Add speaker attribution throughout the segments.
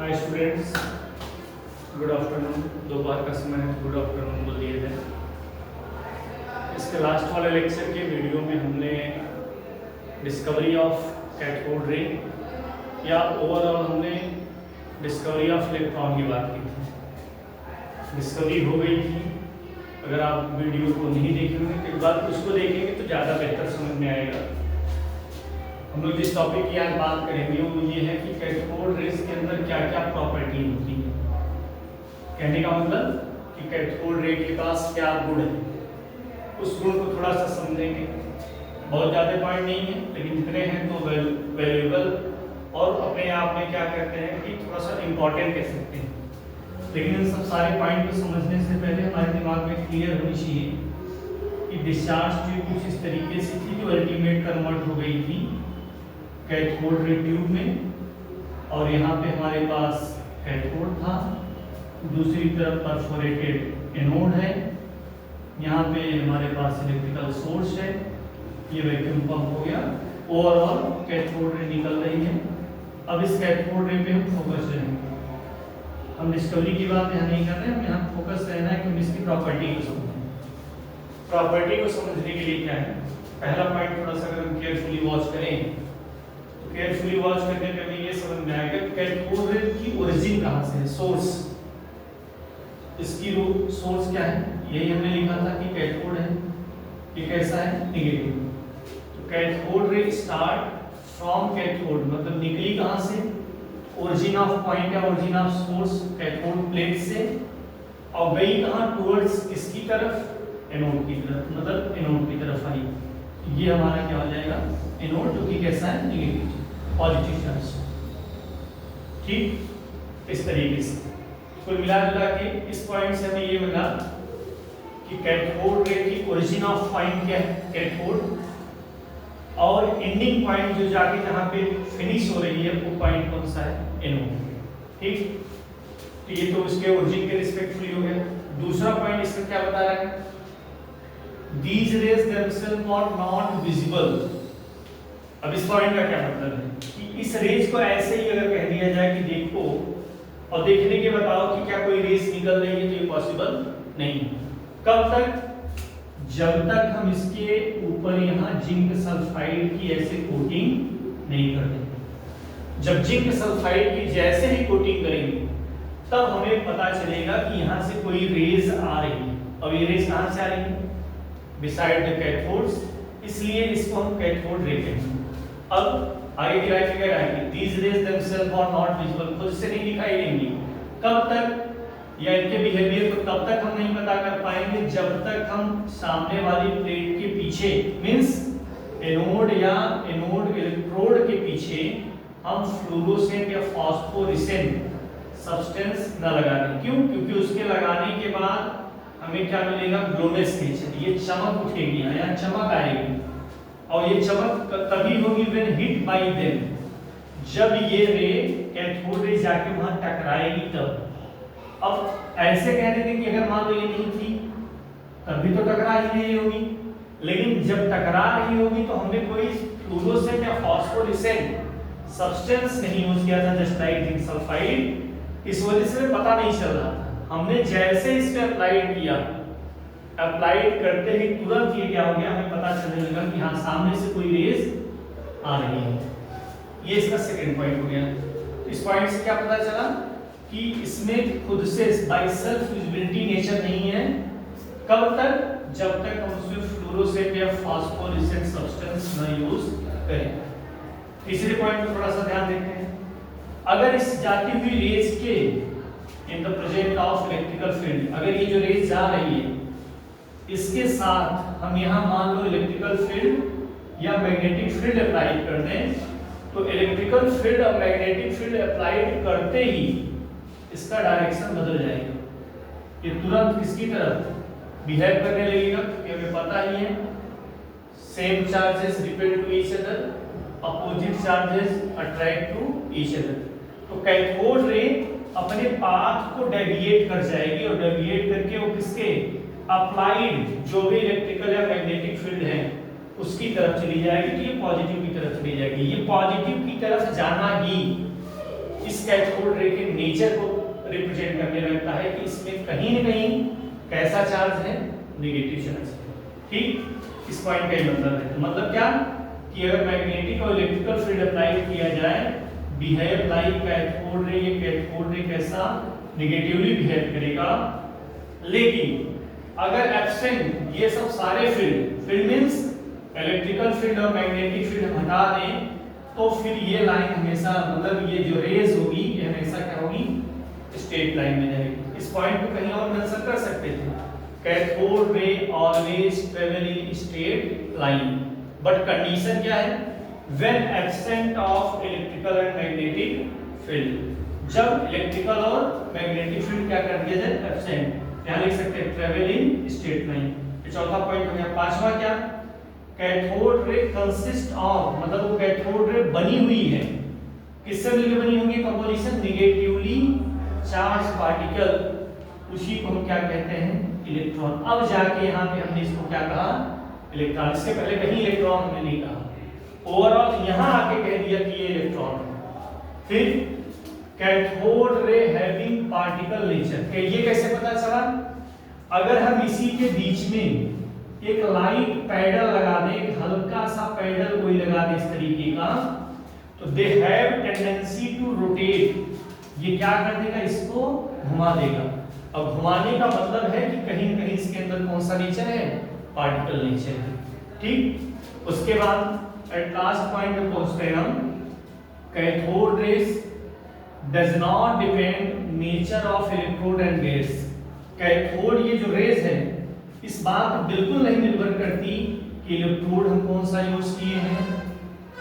Speaker 1: Hi students, good afternoon. दोपहर का समय है, गुड आफ्टरनून बोल दिए थे। इसके लास्ट वाले लेक्चर के वीडियो में हमने डिस्कवरी ऑफ कैथोड रे या ओवरऑल हमने डिस्कवरी ऑफ इलेक्ट्रॉन की बात की थी। डिस्कवरी हो गई थी। अगर आप वीडियो को नहीं देखेंगे तो एक बार उसको देखेंगे तो ज़्यादा बेहतर समझ में आएगा। हम लोग जिस टॉपिक की आज बात करेंगे वो ये है कि कैथोड रेज के अंदर क्या क्या प्रॉपर्टी होती है। कहने का मतलब कि कैथोड रे के पास क्या गुण है, उस गुण को थोड़ा सा समझेंगे। बहुत ज़्यादा पॉइंट नहीं है, लेकिन जितने हैं तो वैल्यूएबल और अपने आप में क्या कहते हैं कि थोड़ा सा इम्पोर्टेंट कह सकते हैं। लेकिन इन सब सारे पॉइंट को समझने से पहले हमारे दिमाग में क्लियर होनी चाहिए कि डिस्चार्ज ट्यूब कुछ इस तरीके से थी जो अल्टीमेट कन्वर्ट हो गई थी कैथोड रे ट्यूब में, और यहाँ पे हमारे पास कैथोड था, दूसरी तरफ परफोरेटेड एनोड है, यहाँ पे हमारे पास इलेक्ट्रिकल सोर्स है, ये वैक्यूम पंप हो गया। ओवरऑल कैथोड रे निकल रही है। अब इस कैथोड रे पे हम फोकस रहेंगे। हम डिस्कवरी की बात यहाँ नहीं कर रहे हैं, हम यहाँ फोकस रहना है कि हम इसकी प्रॉपर्टी को समझें। प्रॉपर्टी को समझने के लिए क्या है, पहला पॉइंट थोड़ा सा अगर हम केयरफुली वॉच करें तो केयरफुली वॉच करने पे हमें ये समझ में आएगा कि कैथोड रे की ओरिजिन कहाँ से है, सोर्स। इसकी सोर्स क्या है, यही हमने लिखा था कि कैथोड है, ये कैसा है, नेगेटिव। तो कैथोड रे स्टार्ट फ्रॉम कैथोड, मतलब निकली कहाँ से, ओरिजिन ऑफ पॉइंट या origin of source cathode plate से, और गई कहाँ, टुवर्ड्स किसकी तरफ, एनोड की तरफ, मतलब एनोड की तरफ आई। ये हमारा क्या हो जाएगा, एनोड, जो कि कैसा है, नेगेटिव, पॉजिटिव चार्ज। ठीक, इस तरीके से कुल मिला जुला के इस पॉइंट से हमें ये मिला कि कैथोड रे की ओरिजिन ऑफ पॉइंट क्या है, कैथोड, और एंडिंग पॉइंट जो जाके जहां पे फिनिश हो रही है वो पॉइंट कौन सा है, एनोड। ठीक, तो ये तो इसके ओरिजिन के रिस्पेक्टफुली हो गया। दूसरा पॉइंट इसका क्या बता रहा है, these rays themselves are not visible। अब इस पॉइंट का क्या मतलब है कि इस रेज को ऐसे ही अगर कह दिया जाए कि देखो और देखने के बताओ कि क्या कोई रेज निकल रही है, तो ये पॉसिबल नहीं। कब तक, जब तक हम इसके ऊपर यहाँ जिंक सल्फाइड की ऐसे कोटिंग नहीं कर देंगे। जब जिंक सल्फाइड की जैसे ही कोटिंग करेंगे तब हमें पता चलेगा कि यहाँ से कोई रेज आ रही है। अब ये रेज कहाँ से आ रही है, बिसाइड द कैथोड्स, इसलिए इसको हम कैथोड रे कहते हैं। अब आगे की फिगर आएगी, these rays themselves are not visible, खुद से नहीं दिखाई देंगी। कब तक, या इनके बिहेवियर को तब तक हम नहीं पता कर पाएंगे जब तक हम सामने वाली प्लेट के पीछे, मींस एनोड या एनोड इलेक्ट्रोड के पीछे हम फ्लोरोसेंट या फास्फोरेसेंट सब्सटेंस न लगा दें। क्यों, क्योंकि उसके लगाने के बाद हमें क्या मिलेगा, ग्लोनेस नेचर, ये चमक उठेगी, यहाँ चमक आएगी, और ये चमक तभी होगी व्हेन हिट बाय देम, जब ये रे कैथोड रे जाके वहां टकराएगी तब। अब ऐसे कह देते कि अगर मान लो ये नहीं थी तभी तो टकरा ही नहीं होगी, लेकिन जब टकरा रही होगी तो हमने कोई फ्लोरोसेंट या फास्फोरेसेंट सब्सटेंस नहीं यूज किया था, जस्ट लाइक जिंक सल्फाइड। इस वजह से पता नहीं चल रहा था। हमने जैसे इस पे अप्लाइड किया, अप्लाइड करते ही तुरंत ये क्या हो गया, हमें पता चलने लगा कि हाँ सामने से कोई रेज आ रही है। ये इसका सेकंड पॉइंट हो गया। इस पॉइंट से क्या पता चला कि इसमें खुद से बाय सेल्फ विजिबिलिटी नेचर नहीं है। कब तक, जब तक हम उसमें फ्लोरोसेंट या फास्फोरेसेंट सब्सटेंस न यूज करें। तीसरे पॉइंट पर थोड़ा सा ध्यान देते हैं। अगर इस जाती हुई रेज के in the present of electrical field, अगर ये जो रेज जा रही है इसके साथ हम यहाँ मान लो इलेक्ट्रिकल फील्ड या मैग्नेटिक फील्ड अप्लाई कर दें, तो इलेक्ट्रिकल फील्ड और मैग्नेटिक फील्ड अप्लाइड करते ही इसका डायरेक्शन बदल जाएगा। ये तुरंत किसकी तरफ बिहेव करने लगेगा, क्योंकि हमें पता ही है same charges repel to each other, opposite charges attract to each other. तो कैथोड रे अपने पाथ को डेविएट कर जाएगी, और डेविएट करके वो किसके, अप्लाइड जो भी इलेक्ट्रिकल या मैग्नेटिक फील्ड है उसकी तरफ चली जाएगी। तो ये पॉजिटिव की तरफ चली जाएगी। ये पॉजिटिव की तरफ जाना ही इस इस कैथोड रे के नेचर को रिप्रेजेंट करने लगता है कि इसमें कहीं न कहीं कैसा चार्ज है, नेगेटिव चार्ज है। ठीक, इस पॉइंट का ये मतलब है। मतलब क्या कि अगर मैग्नेटिक और इलेक्ट्रिकल फील्ड अप्लाई किया जाए, बिहेव लाइक कैथोड रे, ये कैथोड रे कैसा नेगेटिवली बिहेव करेगा। लेकिन अगर एब्सेंट ये सब सारे फील्ड मींस इलेक्ट्रिकल फील्ड और मैग्नेटिक फील्ड हटा दें, तो फिर ये लाइन हमेशा मतलब ये जो रेज होगी ये हमेशा क्या होगी, स्ट्रेट लाइन में जाएगी। इस पॉइंट को कहीं और मेंशन कर सकते थे, cathode ray always travel in straight line, but condition क्या है, when absent of electrical and magnetic field. जब इलेक्ट्रिकल और मैग्नेटिक फील्ड क्या कर दिया जाए, एब्सेंट। यहां लिख सकते हैं ट्रेवल इन स्ट्रेट लाइन। ये चौथा पॉइंट हो गया। पांचवा क्या, कैथोड रे कंसिस्ट ऑफ, मतलब वो कैथोड रे बनी हुई है, किससे मिलकर बनी होगी, कंपोजिशन निगेटिवली चार्ज पार्टिकल, उसी को हम क्या कहते हैं, इलेक्ट्रॉन। अब जाके यहाँ पे हमने इसको क्या कहा, इलेक्ट्रॉन। इसके पहले कहीं इलेक्ट्रॉन हमने नहीं कहा, ओवरऑल यहाँ आके कह दिया कि ये इलेक्ट्रॉन है। फिर cathode ray having particle nature, ये कैसे पता चला, अगर हम इसी के बीच में एक लाइट पैडल लगा दें, एक हल्का सा पैडल कोई लगा दे इस तरीके का, तो they have tendency to rotate, ये क्या कर देगा, इसको घुमा देगा। अब घुमाने का मतलब है कि कहीं न कहीं इसके अंदर कौन सा नेचर है, पार्टिकल नेचर है। ठीक, उसके बाद एट लास्ट पॉइंट पे पहुंचते हैं हम, cathode rays does not depend nature of electrode and gas. Cathode ये जो रेज है इस बात पर बिल्कुल नहीं निर्भर करती कि इलेक्ट्रोड हम कौन सा यूज किए हैं।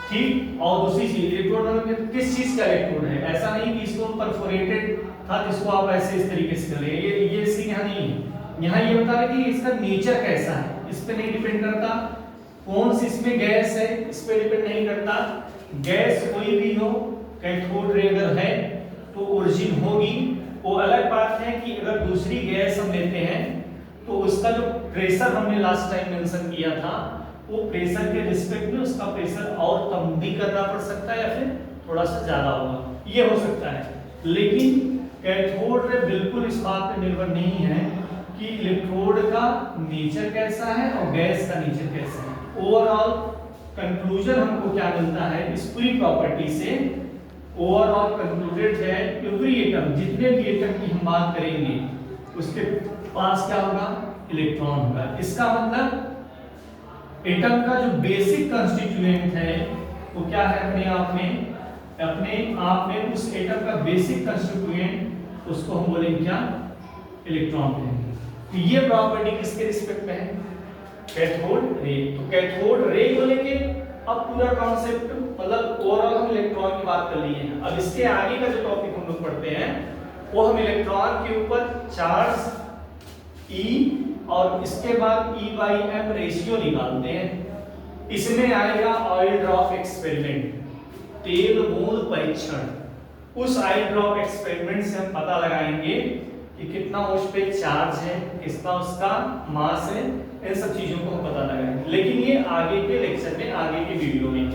Speaker 1: ठीक, और दूसरी चीज, इलेक्ट्रोड मतलब किस चीज का इलेक्ट्रोड है, ऐसा नहीं कि इसको परफोरेटेड था जिसको आप ऐसे इस तरीके से कर रहे हैं, ये सीन यहाँ नहीं है। यहाँ ये बता रहे कि इसका नेचर कैसा है, इस पे नहीं डिपेंड करता। कौन सी इसमें गैस है, इस पे डिपेंड नहीं करता। गैस कोई भी हो, कैथोड रे अगर है तो ओरिजिन होगी। वो अलग बात है कि अगर दूसरी गैस हम लेते हैं तो उसका जो प्रेशर हमने लास्ट टाइम मेंशन किया था, वो प्रेशर के रिस्पेक्ट में उसका प्रेशर और कम भी करना पड़ सकता है या फिर थोड़ा सा ज्यादा होगा, ये हो सकता है। लेकिन कैथोड रे बिल्कुल इस बात पे निर्भर नहीं है कि इलेक्ट्रोड का नेचर कैसा है और गैस का नेचर कैसा है। ओवरऑल कंक्लूजन हमको क्या मिलता है इस पूरी प्रॉपर्टी से, ओवरऑल कंक्लूडेड है एवरी एटम, जितने भी एटम की हम बात करेंगे उसके पास क्या होगा, इलेक्ट्रॉन होगा। इसका मतलब एटम का जो बेसिक कंस्टिट्यूएंट है वो क्या है, अपने आप में उस एटम का बेसिक कंस्टिट्यूएंट, उसको हम बोलेंगे क्या, इलेक्ट्रॉन कहेंगे। तो ये प्रॉपर्टी किसके रिस्पेक्ट में है, कैथोड रे। तो कैथोड रे को लेके अब पूरा कॉन्सेप्ट, मतलब ओवरऑल हम इलेक्ट्रॉन की बात कर लिए हैं। अब इसके आगे का जो टॉपिक हम लोग पढ़ते हैं वो हम इलेक्ट्रॉन के ऊपर चार्ज E और इसके बाद E/m रेशियो निकालते हैं। इसमें आएगा ऑयल ड्रॉप एक्सपेरिमेंट, तेल बूंद परीक्षण। उस ऑयल ड्रॉप एक्सपेरिमेंट से हम पता लगाएंगे कि कितना उस पे चार्ज है, कितना उसका मास है, इन सब चीजों को हम पता लगाएंगे। लेकिन ये आगे के लेक्चर में, आगे के वीडियो में।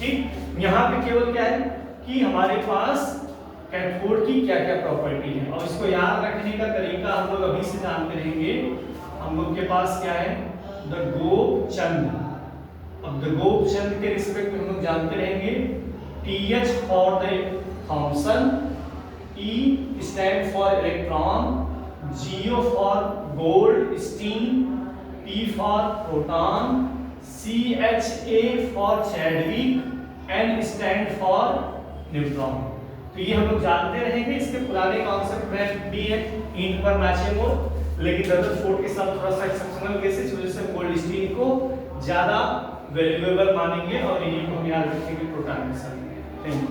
Speaker 1: ठीक, यहाँ पे केवल क्या है कि हमारे पास कैथोड की क्या क्या प्रॉपर्टी है, और इसको याद रखने का तरीका हम लोग अभी से जानते रहेंगे। हम लोग के पास क्या है, द गोपचंद। अब द गोपचंद के रिस्पेक्ट में हम लोग जानते रहेंगे TH for the Thomson, E stand for electron, GO for Goldstein, P for proton, CHA for Chadwick, N stand for neutron. तो ये हम लोग जानते रहेंगे। इसके पुराने कॉन्सेप्ट में भी है, ईंट पर मैचिंग हो, लेकिन रदरफोर्ड के साथ थोड़ा सा एक्सेप्शनल केसेस वजह से गोल्ड स्टीन को ज्यादा वैल्यूएबल मानेंगे और इन्हीं को हम याद रखेंगे प्रोटॉन के साथ। Thank you.